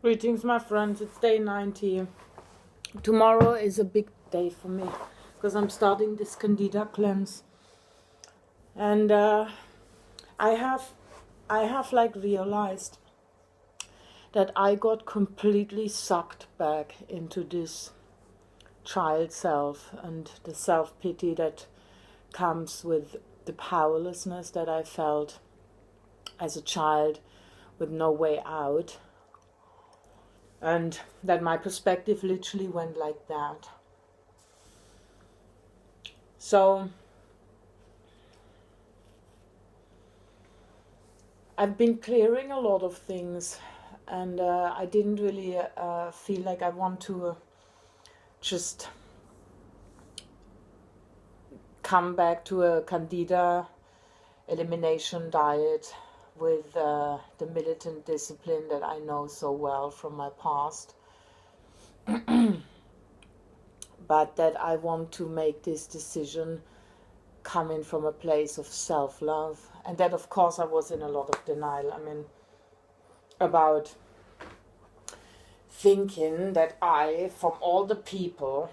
Greetings, my friends. It's day 90. Tomorrow is a big day for me because I'm starting this Candida cleanse, and I have like realized that I got completely sucked back into this child self and the self-pity that comes with the powerlessness that I felt as a child with no way out. And that my perspective literally went like that. So I've been clearing a lot of things, and I didn't really feel like I want to just come back to a Candida elimination diet with the militant discipline that I know so well from my past. But that I want to make this decision coming from a place of self-love. And that, of course, I was in a lot of denial. I mean, about thinking that I, from all the people,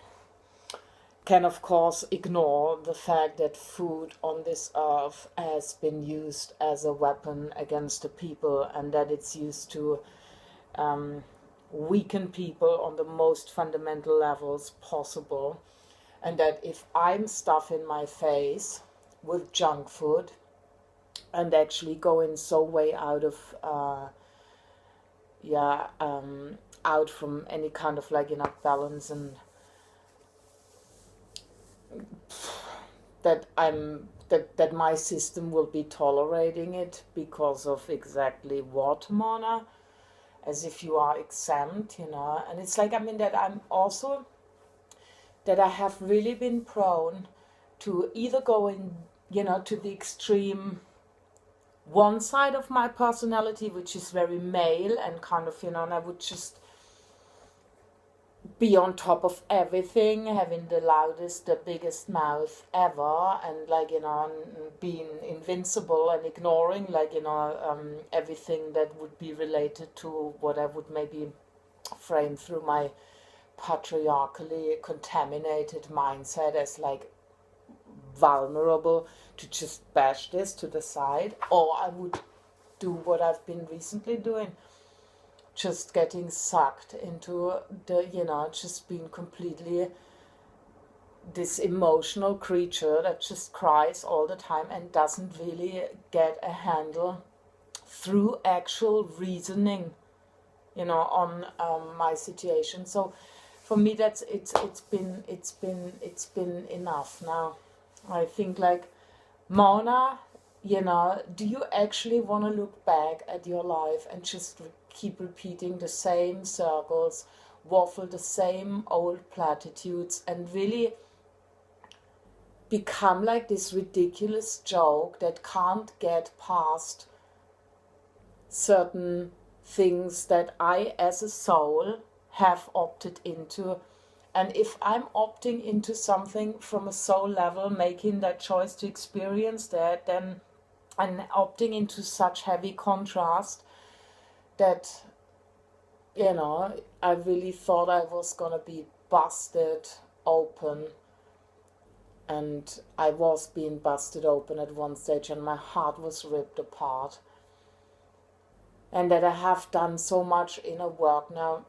can of course ignore the fact that food on this earth has been used as a weapon against the people, and that it's used to weaken people on the most fundamental levels possible. And that if I'm stuffing my face with junk food and actually going so way out of out from any kind of like balance, and that my system will be tolerating it because of exactly what, Mona? As if you are exempt, And it's like, I mean, that I'm also, that I have really been prone to either going, to the extreme one side of my personality, which is very male and kind of, and I would just be on top of everything, having the loudest, the biggest mouth ever, and like, being invincible and ignoring, like, everything that would be related to what I would maybe frame through my patriarchally contaminated mindset as like vulnerable, to just bash this to the side. Or I would do what I've been recently doing, just getting sucked into the, just being completely this emotional creature that just cries all the time and doesn't really get a handle through actual reasoning, on my situation. So for me, that's it's been enough now. I think, like, Mona, do you actually want to look back at your life and just keep repeating the same circles, waffle the same old platitudes, and really become like this ridiculous joke that can't get past certain things that I, as a soul, have opted into? And if I'm opting into something from a soul level, making that choice to experience that, then I'm opting into such heavy contrast that, I really thought I was gonna be busted open. And I was being busted open at one stage, and my heart was ripped apart. And that I have done so much inner work now,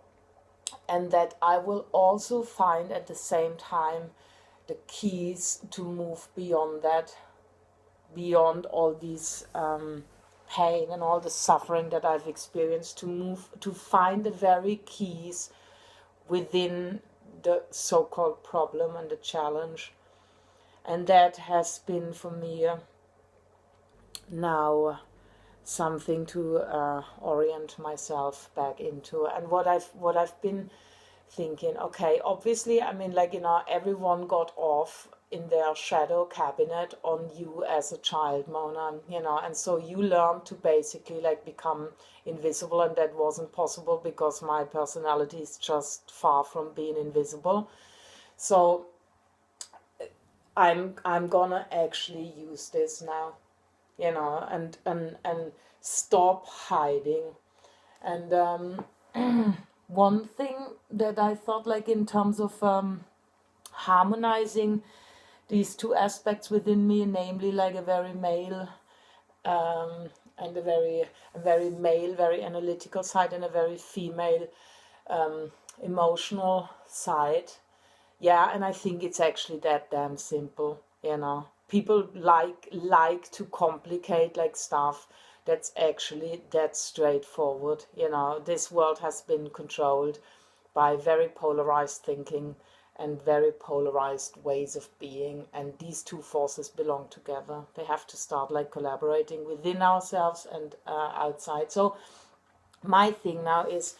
and that I will also find at the same time the keys to move beyond that, beyond all these pain and all the suffering that I've experienced, to find the very keys within the so-called problem and the challenge. And that has been for me now something to orient myself back into. And what I've been thinking, okay, obviously, I mean, like, everyone got off in their shadow cabinet on you as a child, Mona, and so you learned to basically like become invisible, and that wasn't possible because my personality is just far from being invisible. So I'm gonna actually use this now, and stop hiding. And one thing that I thought, like in terms of harmonizing these two aspects within me, namely like a very male and a very male, very analytical side, and a very female emotional side. Yeah, and I think it's actually that damn simple, you know. People like to complicate like stuff that's actually that straightforward, you know. This world has been controlled by very polarized thinking and very polarized ways of being, and these two forces belong together. They have to start like collaborating within ourselves and outside. So my thing now is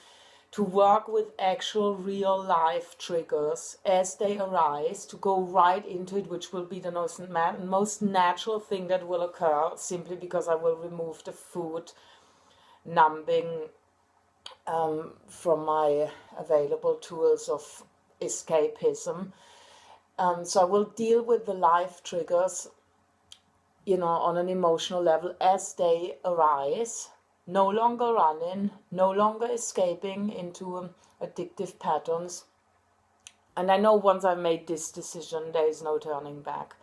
to work with actual real life triggers as they arise, to go right into it, which will be the most natural thing that will occur, simply because I will remove the food numbing from my available tools of escapism. So I will deal with the life triggers, you know, on an emotional level as they arise. No longer running, no longer escaping into addictive patterns. And I know once I've made this decision, there is no turning back.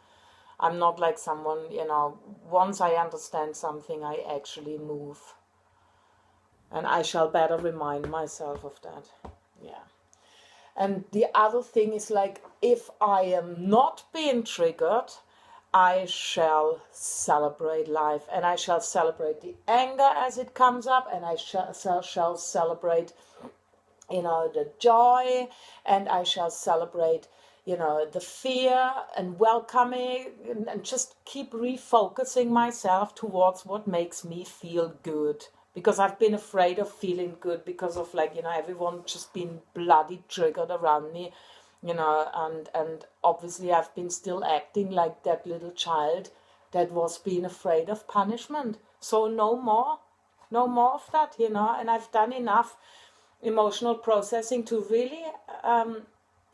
I'm not like someone, you know, once I understand something, I actually move. And I shall better remind myself of that. Yeah. And the other thing is like, if I am not being triggered, I shall celebrate life, and I shall celebrate the anger as it comes up, and I shall celebrate, you know, the joy, and I shall celebrate, you know, the fear, and welcoming, and just keep refocusing myself towards what makes me feel good. Because I've been afraid of feeling good because of, like, you know, everyone just been bloody triggered around me, you know, and obviously I've been still acting like that little child that was being afraid of punishment. So no more of that, you know. And I've done enough emotional processing to really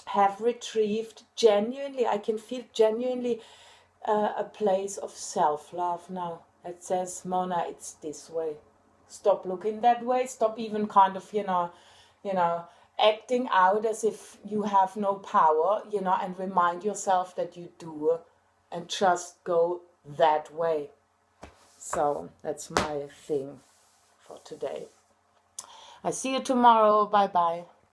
have retrieved genuinely, I can feel genuinely a place of self-love now. It says, Mona, it's this way. Stop looking that way. Stop even kind of, you know, acting out as if you have no power, you know, and remind yourself that you do, and just go that way. So that's my thing for today. I see you tomorrow. Bye bye.